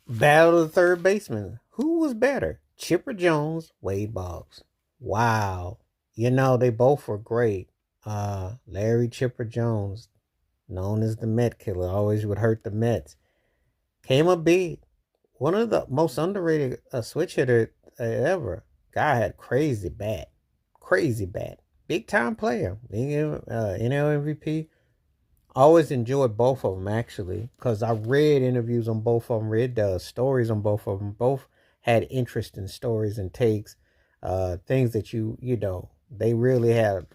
Battle of the third baseman. Who was better? Chipper Jones, Wade Boggs. Wow. They both were great. Larry Chipper Jones, known as the Met Killer, always would hurt the Mets. Came up big. One of the most underrated switch hitter ever. Guy had crazy bat. Crazy bat. Big time player. NL MVP. Always enjoyed both of them actually, because I read interviews on both of them, read stories on both of them. Both had interesting stories and takes, things that they really had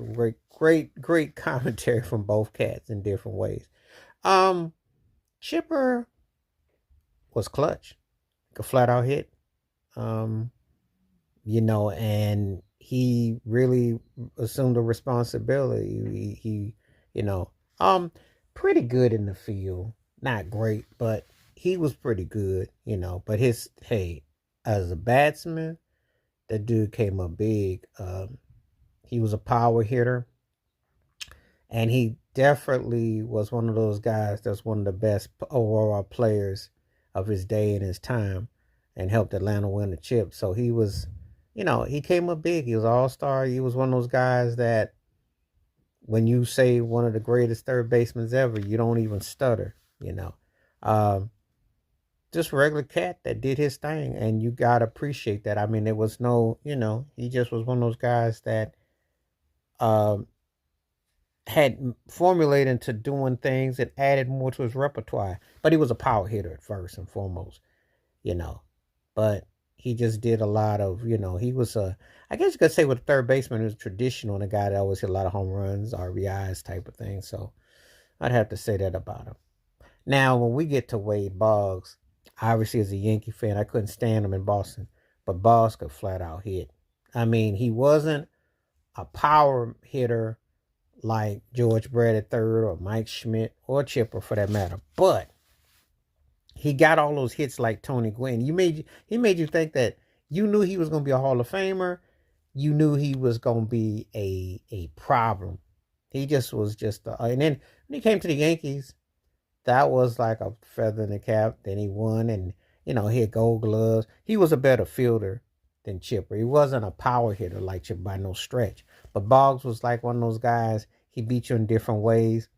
great commentary from both cats in different ways. Um, Chipper was clutch, could flat out hit. Um, and he really assumed the responsibility. He you know, um, pretty good in the field. Not great, but he was pretty good, But as a batsman, that dude came up big. He was a power hitter, and he definitely was one of those guys that's one of the best overall players of his day and his time, and helped Atlanta win the chip. So he was, he came up big. He was all star. He was one of those guys that when you say one of the greatest third basemen ever, you don't even stutter. You know, um, just regular cat that did his thing, and you gotta appreciate that. I mean, there was no, he just was one of those guys that um, had formulated into doing things and added more to his repertoire. But he was a power hitter at first and foremost, you know. But he just did a lot of, he was I guess you could say with a third baseman, he was traditional and a guy that always hit a lot of home runs, RBIs type of thing. So I'd have to say that about him. Now, when we get to Wade Boggs, obviously as a Yankee fan, I couldn't stand him in Boston, but Boggs could flat out hit. I mean, he wasn't a power hitter like George Brett at third or Mike Schmidt or Chipper for that matter. But he got all those hits like Tony Gwynn. He made you think that you knew he was going to be a Hall of Famer. You knew he was going to be a problem. He just was and then when he came to the Yankees, that was like a feather in the cap. Then he won, and he had Gold Gloves. He was a better fielder than Chipper. He wasn't a power hitter like Chipper by no stretch. But Boggs was like one of those guys. He beat you in different ways.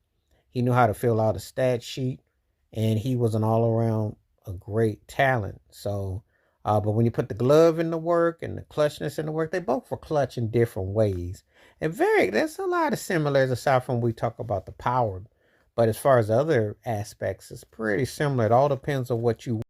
He knew how to fill out a stat sheet, and he was an all around a great talent. So, but when you put the glove in the work and the clutchness in the work, they both were clutch in different ways. And there's a lot of similarities aside from we talk about the power. But as far as other aspects, it's pretty similar. It all depends on what you